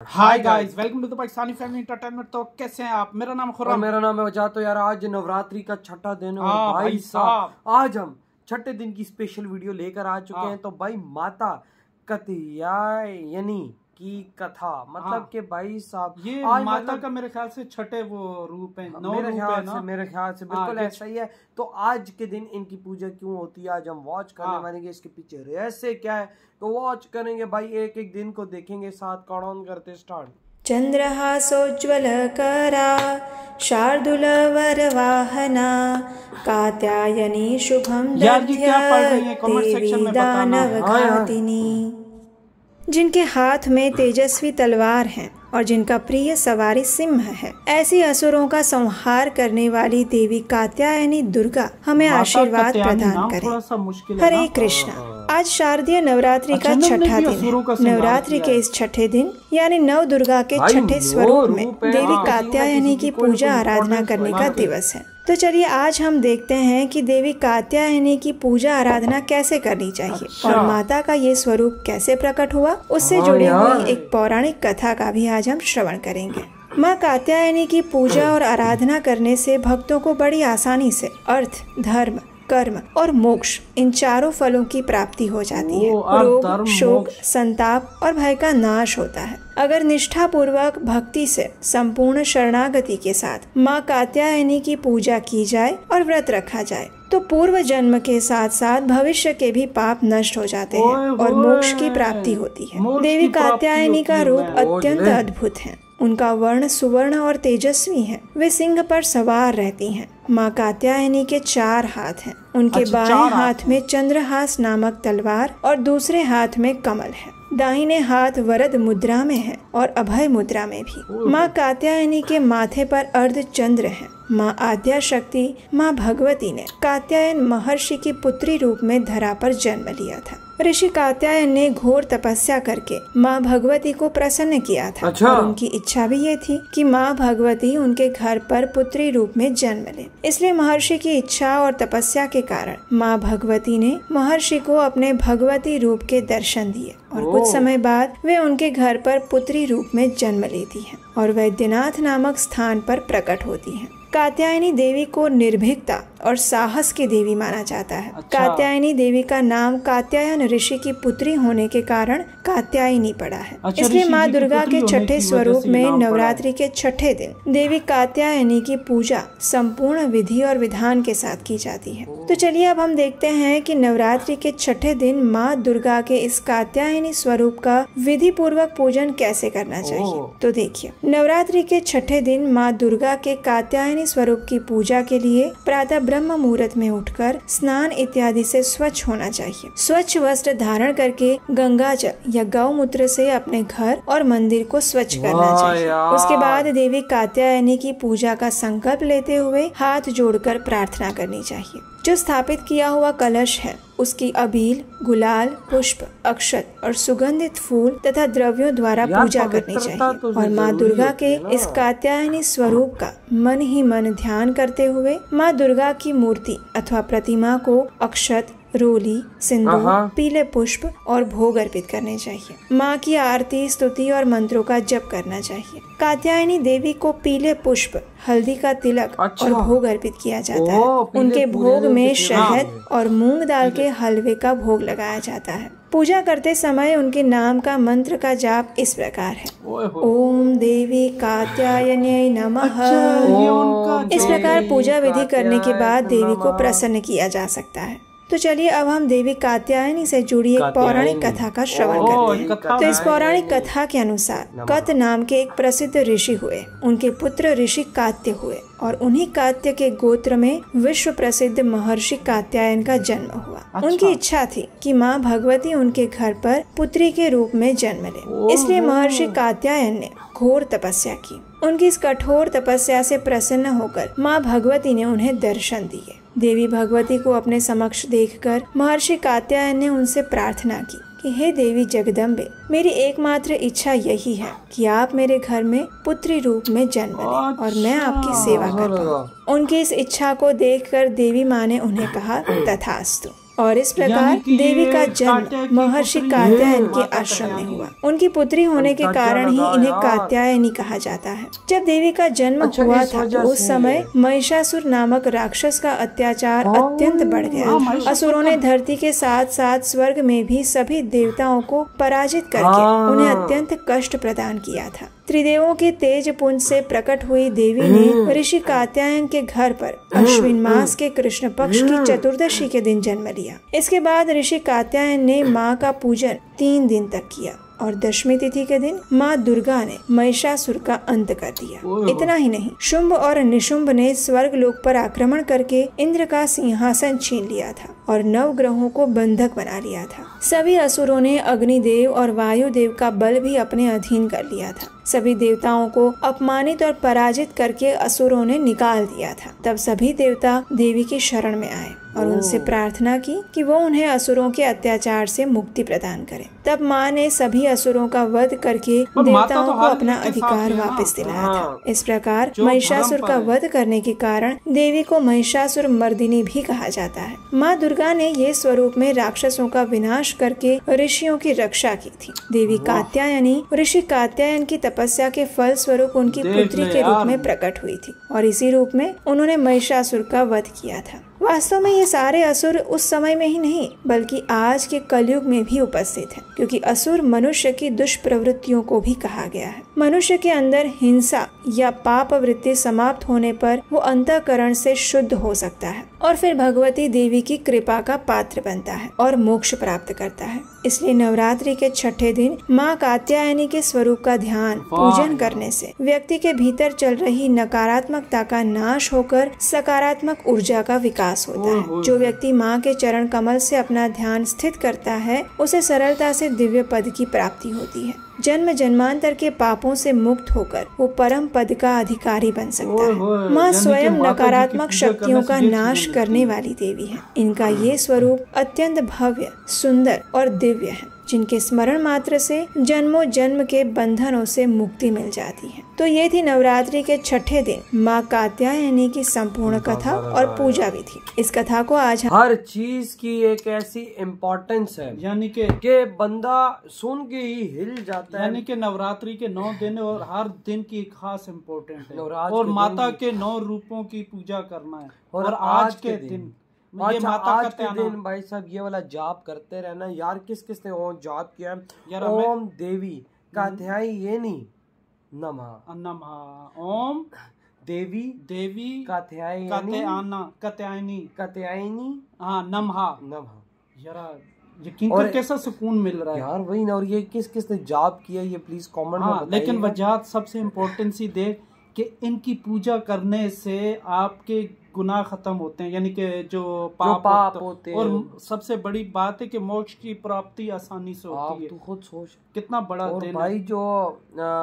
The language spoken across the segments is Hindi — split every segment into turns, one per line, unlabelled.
Hi guys, welcome to the Pakistani family entertainment. तो कैसे हैं आप? मेरा नाम खुर्रम।
मेरा नाम है वजह। तो यार आज नवरात्रि का छठा दिन है
भाई साहब
आज हम छठे दिन की स्पेशल वीडियो लेकर आ चुके हैं। तो भाई माता कात्यायनी की कथा मतलब कि भाई साहब
ये
आज
माता
मतलब
का मेरे ख्याल से छठे वो रूप है,
मेरे ख्याल से बिल्कुल ऐसा ही है। तो आज के दिन इनकी पूजा क्यों होती है आज हम वॉच करने वाले, इसके पीछे रहस्य क्या है तो वॉच करेंगे भाई। एक एक दिन को देखेंगे साथ। काउंट करते स्टार्ट।
चन्द्रहासोज्ज्वलकरा शार्दूलवरवाहना कात्यायनी शुभं दध्यते दानवघातिनी। जिनके हाथ में तेजस्वी तलवार है और जिनका प्रिय सवारी सिंह है, ऐसी असुरों का संहार करने वाली देवी कात्यायनी दुर्गा हमें आशीर्वाद प्रदान करे। हरे कृष्णा। आज शारदीय नवरात्रि का छठा दिन है। नवरात्रि के इस छठे दिन यानी नव दुर्गा के छठे स्वरूप में देवी कात्यायनी की पूजा आराधना करने का दिवस है। तो चलिए आज हम देखते हैं कि देवी कात्यायनी की पूजा आराधना कैसे करनी चाहिए और माता का ये स्वरूप कैसे प्रकट हुआ, उससे जुड़ी हुई एक पौराणिक कथा का भी आज हम श्रवण करेंगे। माँ कात्यायनी की पूजा और आराधना करने से भक्तों को बड़ी आसानी से अर्थ, धर्म, कर्म और मोक्ष इन चारों फलों की प्राप्ति हो जाती है। रोग, शोक, संताप और भय का नाश होता है अगर निष्ठा पूर्वक भक्ति से संपूर्ण शरणागति के साथ माँ कात्यायनी की पूजा की जाए और व्रत रखा जाए तो पूर्व जन्म के साथ साथ भविष्य के भी पाप नष्ट हो जाते हैं और मोक्ष की प्राप्ति होती है। देवी कात्यायनी का रूप अत्यंत अद्भुत है। उनका वर्ण सुवर्ण और तेजस्वी है। वे सिंह पर सवार रहती हैं। माँ कात्यायनी के 4 हाथ हैं। उनके बाएं हाथ में चंद्रहास नामक तलवार और दूसरे हाथ में कमल है। दाहिने हाथ वरद मुद्रा में है और अभय मुद्रा में भी। माँ कात्यायनी के माथे पर अर्ध चंद्र है। माँ आद्या शक्ति माँ भगवती ने कात्यायन महर्षि की पुत्री रूप में धरा पर जन्म लिया था। ऋषि कात्यायन ने घोर तपस्या करके माँ भगवती को प्रसन्न किया था और उनकी इच्छा भी ये थी कि माँ भगवती उनके घर पर पुत्री रूप में जन्म ले। इसलिए महर्षि की इच्छा और तपस्या के कारण माँ भगवती ने महर्षि को अपने भगवती रूप के दर्शन दिए और कुछ समय बाद वे उनके घर पर पुत्री रूप में जन्म लेती हैं और वैद्यनाथ नामक स्थान पर प्रकट होती हैं। कात्यायनी देवी को निर्भीकता और साहस की देवी माना जाता है। कात्यायनी देवी का नाम कात्यायन ऋषि की पुत्री होने के कारण कात्यायनी पड़ा है। इसलिए माँ दुर्गा के छठे स्वरूप में नवरात्रि के छठे दिन देवी कात्यायनी की पूजा संपूर्ण विधि और विधान के साथ की जाती है। तो चलिए अब हम देखते हैं कि नवरात्रि के छठे दिन माँ दुर्गा के इस कात्यायनी स्वरूप का विधि पूर्वक पूजन कैसे करना चाहिए। तो देखिए, नवरात्रि के छठे दिन माँ दुर्गा के कात्यायनी स्वरूप की पूजा के लिए प्रातः ब्रह्म मुहूर्त में उठकर स्नान इत्यादि से स्वच्छ होना चाहिए। स्वच्छ वस्त्र धारण करके गंगा जल या गौमूत्र से अपने घर और मंदिर को स्वच्छ करना चाहिए। उसके बाद देवी कात्यायनी की पूजा का संकल्प लेते हुए हाथ जोड़कर प्रार्थना करनी चाहिए। जो स्थापित किया हुआ कलश है उसकी अबील, गुलाल, पुष्प, अक्षत और सुगंधित फूल तथा द्रव्यों द्वारा पूजा करनी चाहिए और माँ दुर्गा के इस कात्यायनी स्वरूप का मन ही मन ध्यान करते हुए माँ दुर्गा की मूर्ति अथवा प्रतिमा को अक्षत, रोली, सिंदूर, पीले पुष्प और भोग अर्पित करने चाहिए। माँ की आरती, स्तुति और मंत्रों का जप करना चाहिए। कात्यायनी देवी को पीले पुष्प, हल्दी का तिलक और भोग अर्पित किया जाता है। उनके भोग में शहद और मूंग दाल के हलवे का भोग लगाया जाता है। पूजा करते समय उनके नाम का मंत्र का जाप इस प्रकार है: ओम देवी कात्यायनी नमः। इस प्रकार पूजा विधि करने के बाद देवी को प्रसन्न किया जा सकता है। तो चलिए अब हम देवी कात्यायनी से जुड़ी एक पौराणिक कथा का श्रवण करते हैं। तो इस पौराणिक कथा के अनुसार कत नाम के एक प्रसिद्ध ऋषि हुए। उनके पुत्र ऋषि कात्य हुए और उन्हीं कात्य के गोत्र में विश्व प्रसिद्ध महर्षि कात्यायन का जन्म हुआ। उनकी इच्छा थी कि माँ भगवती उनके घर पर पुत्री के रूप में जन्म ले। इसलिए महर्षि कात्यायन ने घोर तपस्या की। उनकी इस कठोर तपस्या से प्रसन्न होकर माँ भगवती ने उन्हें दर्शन दिए। देवी भगवती को अपने समक्ष देखकर महर्षि कात्यायन ने उनसे प्रार्थना की कि हे देवी जगदम्बे, मेरी एकमात्र इच्छा यही है कि आप मेरे घर में पुत्री रूप में जन्म लें और मैं आपकी सेवा कर पाऊं। उनकी इस इच्छा को देखकर देवी माँ ने उन्हें कहा, तथास्तु। और इस प्रकार देवी का जन्म महर्षि कात्यायन के आश्रम में हुआ। उनकी पुत्री होने के कारण ही इन्हें कात्यायनी कहा जाता है। जब देवी का जन्म हुआ था तो उस समय महिषासुर नामक राक्षस का अत्याचार अत्यंत बढ़ गया था। असुरों ने धरती के साथ साथ स्वर्ग में भी सभी देवताओं को पराजित करके उन्हें अत्यंत कष्ट प्रदान किया था। त्रिदेवों के तेज पुंज से प्रकट हुई देवी ने ऋषि कात्यायन के घर पर अश्विन मास के कृष्ण पक्ष की चतुर्दशी के दिन जन्म लिया। इसके बाद ऋषि कात्यायन ने माँ का पूजन 3 दिन तक किया और दशमी तिथि के दिन माँ दुर्गा ने महिषासुर का अंत कर दिया। इतना ही नहीं, शुंभ और निशुंभ ने स्वर्ग लोक पर आक्रमण करके इंद्र का सिंहासन छीन लिया था और 9 ग्रहों को बंधक बना लिया था। सभी असुरों ने अग्निदेव और वायुदेव का बल भी अपने अधीन कर लिया था। सभी देवताओं को अपमानित और पराजित करके असुरों ने निकाल दिया था। तब सभी देवता देवी की शरण में आए और उनसे प्रार्थना की कि वो उन्हें असुरों के अत्याचार से मुक्ति प्रदान करें। तब माँ ने सभी असुरों का वध करके देवताओं को अपना अधिकार वापस दिलाया था। इस प्रकार महिषासुर का वध करने के कारण देवी को महिषासुर मर्दिनी भी कहा जाता है। माँ दुर्गा ने ये स्वरूप में राक्षसों का विनाश करके ऋषियों की रक्षा की थी। देवी कात्यायनी ऋषि कात्यायन की तपस्या के फल स्वरूप उनकी पुत्री के रूप में प्रकट हुई थी और इसी रूप में उन्होंने महिषासुर का वध किया था। वास्तव में ये सारे असुर उस समय में ही नहीं बल्कि आज के कलयुग में भी उपस्थित हैं, क्योंकि असुर मनुष्य की दुष्प्रवृत्तियों को भी कहा गया है। मनुष्य के अंदर हिंसा या पाप वृत्ति समाप्त होने पर वो अंतःकरण से शुद्ध हो सकता है और फिर भगवती देवी की कृपा का पात्र बनता है और मोक्ष प्राप्त करता है। इसलिए नवरात्रि के 6ठे दिन माँ कात्यायनी के स्वरूप का ध्यान पूजन करने से व्यक्ति के भीतर चल रही नकारात्मकता का नाश होकर सकारात्मक ऊर्जा का विकास होता है। जो व्यक्ति माँ के चरण कमल से अपना ध्यान स्थित करता है उसे सरलता से दिव्य पद की प्राप्ति होती है। जन्म जन्मांतर के पापों से मुक्त होकर वो परम पद का अधिकारी बन सकता है। माँ स्वयं नकारात्मक शक्तियों का नाश करने वाली देवी है। इनका ये स्वरूप अत्यंत भव्य, सुंदर और दिव्य है, जिनके स्मरण मात्र से जन्मों जन्म के बंधनों से मुक्ति मिल जाती है। तो ये थी नवरात्रि के 6ठे दिन माँ कात्यायनी की संपूर्ण कथा और पूजा भी थी। इस कथा को आज
हर चीज की एक ऐसी इम्पोर्टेंस है,
यानी
कि बंदा सुन के ही हिल जाता है।
यानी कि नवरात्रि के 9 दिन और हर दिन की खास इम्पोर्टेंट है और माता के 9 रूपों की पूजा करना है। और आज के दिन
ये माता आज के दिन भाई साहब ये वाला जाप करते रहना यार। किस किस ने ओम जाप किया है? ओम देवी कात्यायनी नमः नमः। ओम देवी देवी कात्यायनी
हाँ नमः
नमः।
यार यकीन कर कैसा सुकून मिल रहा है
यार। वही ना। और ये किस किस ने जाप किया ये प्लीज कमेंट में बताइए।
लेकिन वजाहत सबसे इम्पोर्टेंस ही दे कि इनकी पूजा करने से आपके गुनाह खत्म होते हैं, यानी कि जो पाप होते हैं। और सबसे बड़ी बात है कि मोक्ष की प्राप्ति आसानी से होती है।
तू खुद सोच कितना
बड़ा
और दिन भाई जो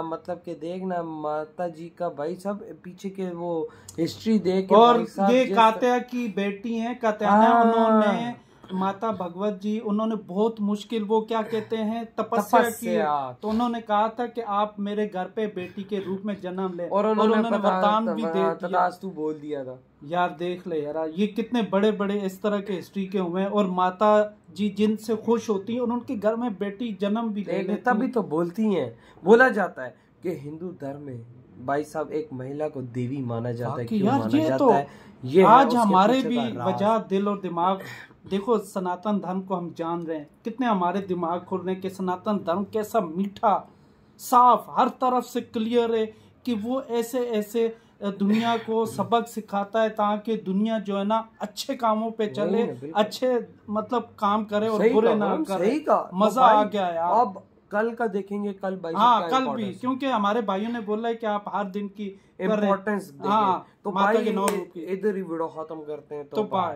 मतलब कि देखना माता जी का भाई सब पीछे के वो हिस्ट्री देख।
और ये कात्या की बेटी है कात्यायनी, उन्होंने माता भगवत जी उन्होंने बहुत मुश्किल वो क्या कहते हैं तपस्या की। तो उन्होंने कहा था कि आप मेरे घर पे बेटी के रूप में जन्म ले और उन्होंने वरदान भी दे दिया।
तू बोल दिया था
यार। देख ले यार ये कितने बड़े बड़े इस तरह के हिस्ट्री के हुए हैं। और माता जी जिनसे खुश होती है और उनके घर में बेटी जन्म भी ले लेती।
तभी तो बोलती हैं। बोला जाता है कि हिंदू धर्म में भाई साहब एक महिला को देवी माना जाता है। क्यों माना जाता है? ये
आज हमारे भी वजह दिल और दिमाग देखो। सनातन धर्म को हम जान रहे हैं, कितने हमारे दिमाग खुलने के सनातन धर्म कैसा मीठा साफ हर तरफ से क्लियर है कि वो ऐसे ऐसे दुनिया को सबक सिखाता है ताकि दुनिया जो है ना अच्छे कामों पे चले, अच्छे मतलब काम करे और बुरे ना करे। मजा आ गया यार।
अब कल का देखेंगे, कल भाई
कल भी, क्योंकि हमारे भाइयों ने बोला है कि आप हर दिन की
इम्पोर्टेंस देंगे। तो भाई इधर ही वीडियो खत्म करते हैं। तो बाय।